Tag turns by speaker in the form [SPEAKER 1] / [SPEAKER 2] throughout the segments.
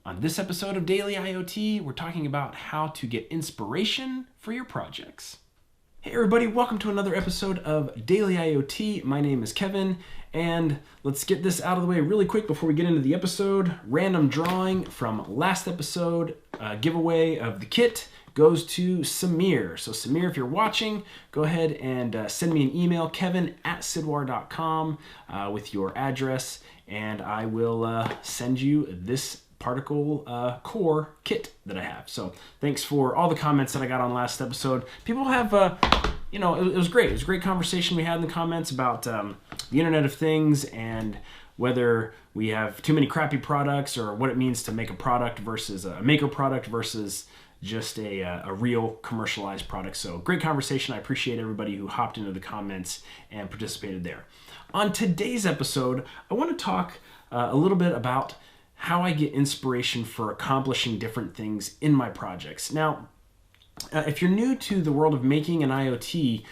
[SPEAKER 1] On this episode of Daily IoT, we're talking about how to get inspiration for your projects. Hey everybody, welcome to another episode of Daily IoT. My name is Kevin, and let's get this out of the way really quick before we get into the episode. Random drawing from last episode, giveaway of the kit goes to Samir. So Samir, if you're watching, go ahead and send me an email, kevin@sidwar.com, with your address, and I will send you this particle core kit that I have. So thanks for all the comments that I got on last episode. People have, it was great. It was a great conversation we had in the comments about the Internet of Things and whether we have too many crappy products or what it means to make a product versus a maker product versus just a real commercialized product. So great conversation. I appreciate everybody who hopped into the comments and participated there. On today's episode, I want to talk a little bit about how I get inspiration for accomplishing different things in my projects. Now, if you're new to the world of making an IoT,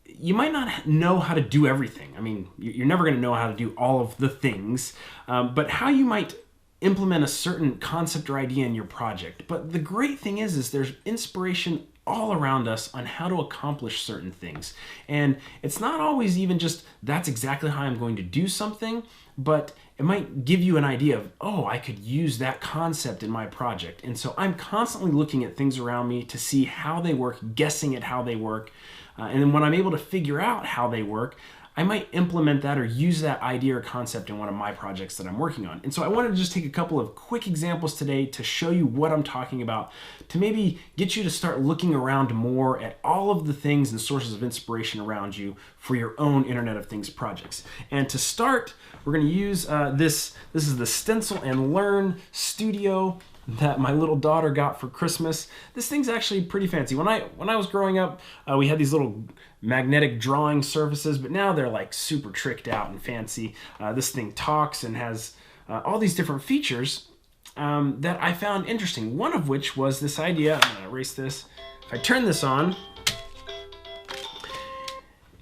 [SPEAKER 1] you might not know how to do everything. I mean, you're never going to know how to do all of the things, but how you might implement a certain concept or idea in your project. But the great thing is there's inspiration all around us on how to accomplish certain things. And it's not always even just, that's exactly how I'm going to do something, but it might give you an idea of, oh, I could use that concept in my project. And so I'm constantly looking at things around me to see how they work, guessing at how they work. And then when I'm able to figure out how they work, I might implement that or use that idea or concept in one of my projects that I'm working on. And so I wanted to just take a couple of quick examples today to show you what I'm talking about, to maybe get you to start looking around more at all of the things and sources of inspiration around you for your own Internet of Things projects. And to start, we're going to use this is the Stencil and Learn Studio that my little daughter got for Christmas. This thing's actually pretty fancy. When I was growing up, we had these little magnetic drawing surfaces, but now they're like super tricked out and fancy. This thing talks and has all these different features that I found interesting. One of which was this idea. I'm gonna erase this. If I turn this on,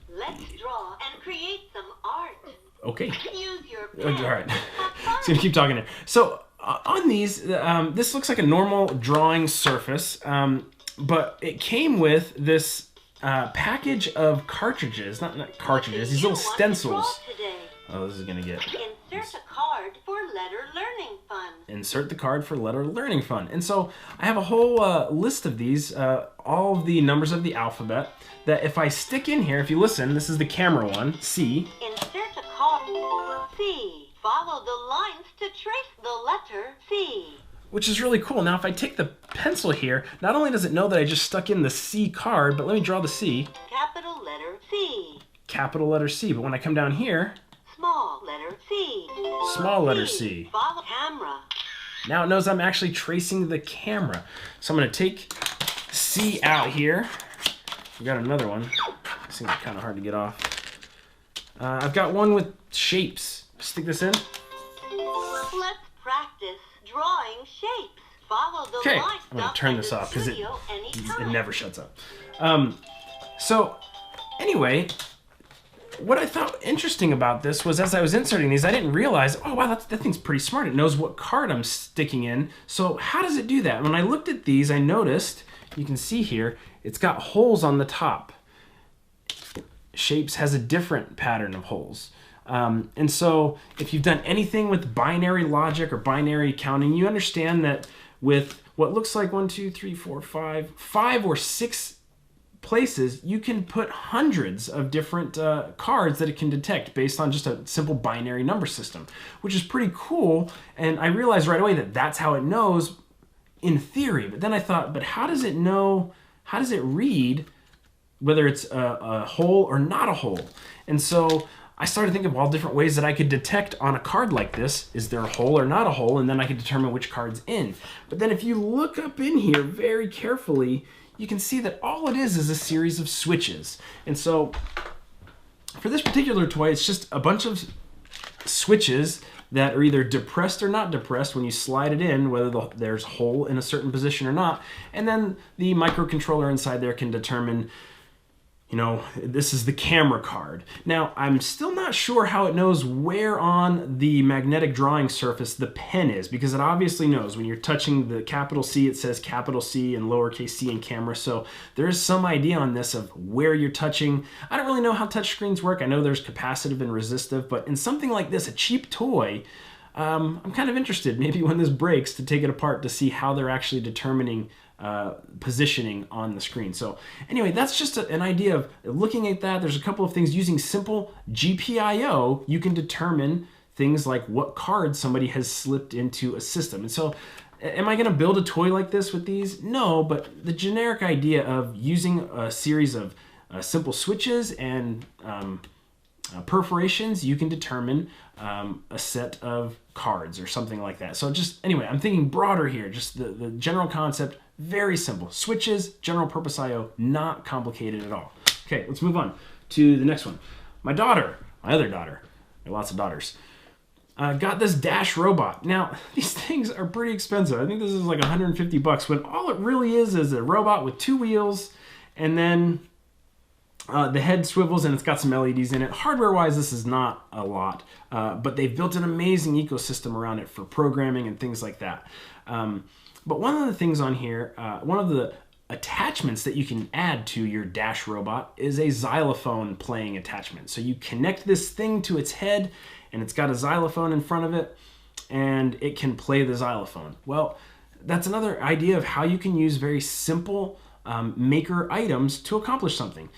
[SPEAKER 2] let's draw and create some art.
[SPEAKER 1] okay.
[SPEAKER 2] Use your pen.
[SPEAKER 1] All right. Just gonna keep talking here. So on these, this looks like a normal drawing surface, but it came with this package of cartridges, not cartridges, these little stencils. Oh, this is gonna get...
[SPEAKER 2] Insert a card for letter learning fun.
[SPEAKER 1] Insert the card for letter learning fun. And so I have a whole list of these, all of the numbers of the alphabet, that if I stick in here, if you listen, this is the camera one, C.
[SPEAKER 2] Insert a card, C. Follow the lines to trace the letter C.
[SPEAKER 1] Which is really cool. Now if I take the pencil here, not only does it know that I just stuck in the C card, but let me draw the C.
[SPEAKER 2] Capital letter C.
[SPEAKER 1] Capital letter C. But when I come down here,
[SPEAKER 2] small letter C.
[SPEAKER 1] Small letter C.
[SPEAKER 2] Follow camera.
[SPEAKER 1] Now it knows I'm actually tracing the camera. So I'm going to take C out here. We got another one. This thing's kind of hard to get off. I've got one with shapes. Stick this in.
[SPEAKER 2] Let's practice drawing shapes. Follow the
[SPEAKER 1] Okay,
[SPEAKER 2] lines.
[SPEAKER 1] I'm going to turn this off because it never shuts up. So anyway, what I thought interesting about this was as I was inserting these, I didn't realize, oh wow, that thing's pretty smart. It knows what card I'm sticking in. So how does it do that? When I looked at these, I noticed, you can see here, it's got holes on the top. Shapes has a different pattern of holes. And so if you've done anything with binary logic or binary counting, you understand that with what looks like 1, 2, 3, 4, 5 or 6 places, you can put hundreds of different cards that it can detect based on just a simple binary number system, which is pretty cool. And I realized right away that that's how it knows in theory. But then I thought, but how does it know, how does it read whether it's a hole or not a hole? And so I started thinking of all different ways that I could detect on a card like this, is there a hole or not a hole, and then I could determine which card's in. But then if you look up in here very carefully, you can see that all it is a series of switches. And so for this particular toy, it's just a bunch of switches that are either depressed or not depressed when you slide it in, whether there's a hole in a certain position or not. And then the microcontroller inside there can determine this is the camera card. Now, I'm still not sure how it knows where on the magnetic drawing surface the pen is, because it obviously knows when you're touching the capital C, it says capital C and lowercase c in camera. So there is some idea on this of where you're touching. I don't really know how touch screens work. I know there's capacitive and resistive, but in something like this, a cheap toy, I'm kind of interested, maybe when this breaks, to take it apart to see how they're actually determining positioning on the screen. So anyway, that's just an idea of looking at that. There's a couple of things. Using simple GPIO, you can determine things like what cards somebody has slipped into a system. And so am I going to build a toy like this with these? No, but the generic idea of using a series of simple switches and perforations, you can determine a set of cards or something like that. So just, anyway, I'm thinking broader here, just the general concept, very simple. Switches, general purpose IO, not complicated at all. Okay, let's move on to the next one. My other daughter, I have lots of daughters, got this Dash robot. Now, these things are pretty expensive. I think this is like $150 when all it really is a robot with 2 wheels, and then the head swivels and it's got some LEDs in it. Hardware-wise, this is not a lot, but they've built an amazing ecosystem around it for programming and things like that. But one of the things on here, one of the attachments that you can add to your Dash robot is a xylophone playing attachment. So you connect this thing to its head, and it's got a xylophone in front of it, and it can play the xylophone. Well, that's another idea of how you can use very simple maker items to accomplish something.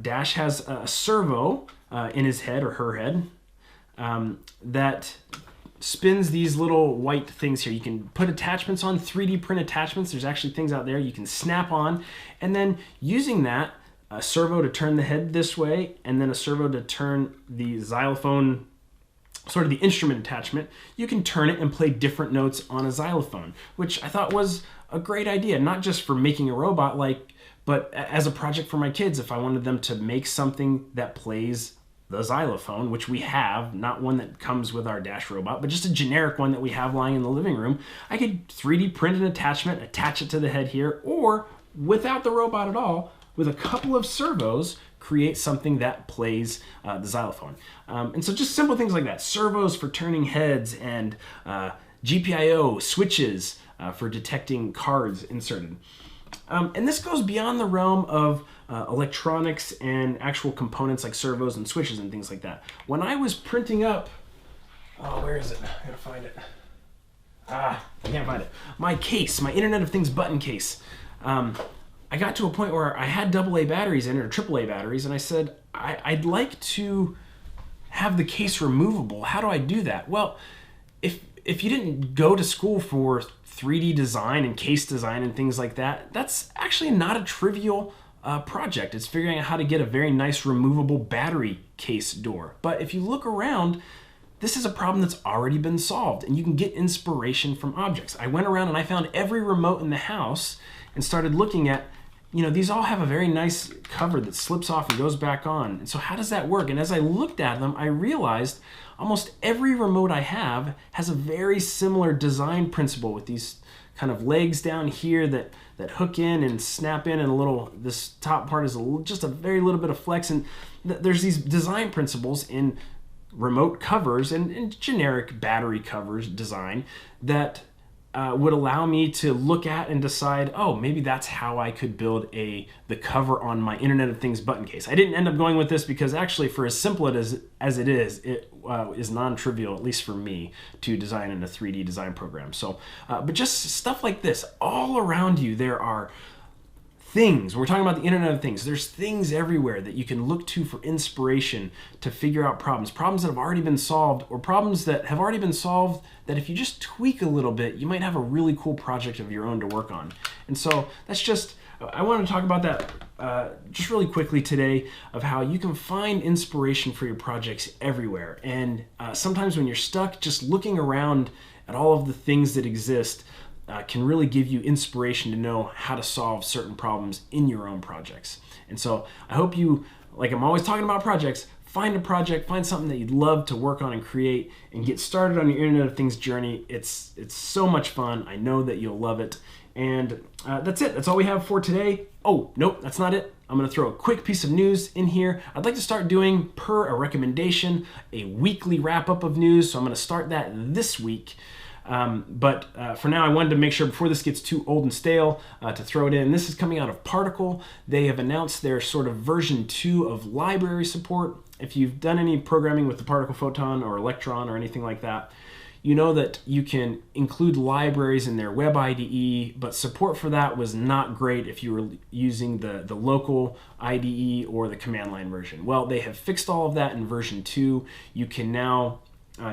[SPEAKER 1] Dash has a servo in his head or her head that spins these little white things here. You can put attachments on, 3D print attachments. There's actually things out there you can snap on, and then using that, a servo to turn the head this way, and then a servo to turn the xylophone, sort of the instrument attachment, you can turn it and play different notes on a xylophone, which I thought was a great idea, not just for making a robot, but as a project for my kids, if I wanted them to make something that plays the xylophone, which we have, not one that comes with our Dash robot, but just a generic one that we have lying in the living room, I could 3D print an attachment, attach it to the head here, or without the robot at all, with a couple of servos, create something that plays the xylophone. And so just simple things like that. Servos for turning heads, and GPIO switches for detecting cards inserted. And this goes beyond the realm of electronics and actual components like servos and switches and things like that. When I was printing up, where is it? I gotta find it. I can't find it. My case, my Internet of Things button case. I got to a point where I had AA batteries in it, or AAA batteries, and I said, I'd like to have the case removable. How do I do that? Well, if you didn't go to school for 3D design and case design and things like that, that's actually not a trivial project. It's figuring out how to get a very nice removable battery case door. But if you look around, this is a problem that's already been solved, and you can get inspiration from objects. I went around and I found every remote in the house and started looking at, these all have a very nice cover that slips off and goes back on. And so how does that work? And as I looked at them, I realized almost every remote I have has a very similar design principle, with these kind of legs down here that hook in and snap in, and this top part is just a very little bit of flex. And there's these design principles in remote covers and generic battery covers design that would allow me to look at and decide, maybe that's how I could build the cover on my Internet of Things button case. I didn't end up going with this because actually, for as simple as it is non-trivial, at least for me, to design in a 3D design program. So, but just stuff like this, all around you, there are things. We're talking about the Internet of Things. There's things everywhere that you can look to for inspiration to figure out problems that have already been solved, or problems that have already been solved that if you just tweak a little bit, you might have a really cool project of your own to work on. And so that's just, I want to talk about that just really quickly today, of how you can find inspiration for your projects everywhere. And sometimes when you're stuck, just looking around at all of the things that exist can really give you inspiration to know how to solve certain problems in your own projects. And so I hope you, like I'm always talking about projects, find a project, find something that you'd love to work on and create, and get started on your Internet of Things journey. It's so much fun. I know that you'll love it. And that's it. That's all we have for today. Oh, nope, that's not it. I'm going to throw a quick piece of news in here. I'd like to start doing, per a recommendation, a weekly wrap-up of news. So I'm going to start that this week. But for now, I wanted to make sure before this gets too old and stale to throw it in. This is coming out of Particle. They have announced their sort of version 2 of library support. If you've done any programming with the Particle Photon or Electron or anything like that, you know that you can include libraries in their web IDE, but support for that was not great if you were using the local IDE or the command line version. Well, they have fixed all of that in version 2. You can now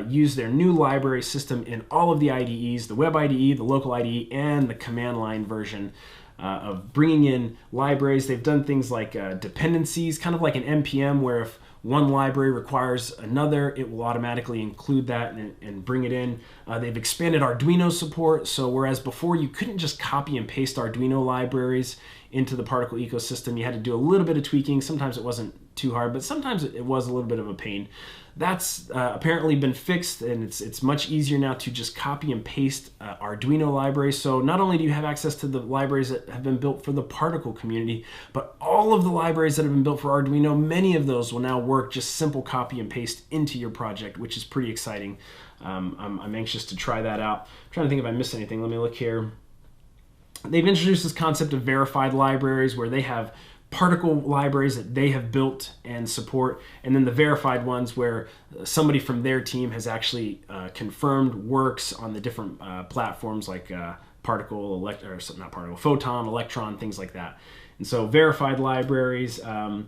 [SPEAKER 1] use their new library system in all of the IDEs, the web IDE, the local IDE, and the command line version of bringing in libraries. They've done things like dependencies, kind of like an NPM, where if one library requires another, it will automatically include that and bring it in. They've expanded Arduino support, so whereas before you couldn't just copy and paste Arduino libraries into the Particle ecosystem, you had to do a little bit of tweaking. Sometimes it wasn't too hard, but sometimes it was a little bit of a pain. That's apparently been fixed, and it's much easier now to just copy and paste Arduino libraries. So not only do you have access to the libraries that have been built for the Particle community, but all of the libraries that have been built for Arduino, many of those will now work just simple copy and paste into your project, which is pretty exciting. I'm anxious to try that out. I'm trying to think if I missed anything. Let me look here. They've introduced this concept of verified libraries, where they have Particle libraries that they have built and support, and then the verified ones where somebody from their team has actually confirmed works on the different platforms like Particle, not Particle, Photon, Electron, things like that. And so verified libraries, and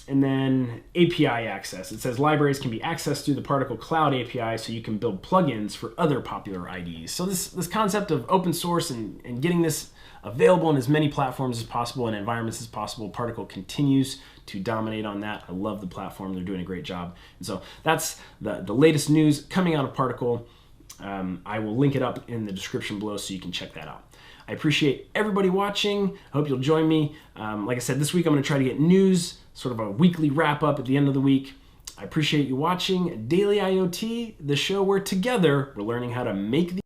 [SPEAKER 1] then API access. It says libraries can be accessed through the Particle Cloud API, so you can build plugins for other popular IDEs. So this concept of open source and getting this available in as many platforms as possible and environments as possible, Particle continues to dominate on that. I love the platform. They're doing a great job. And so that's the latest news coming out of Particle. I will link it up in the description below so you can check that out. I appreciate everybody watching. I hope you'll join me. Like I said, this week I'm going to try to get news, sort of a weekly wrap up at the end of the week. I appreciate you watching Daily IoT, the show where together we're learning how to make the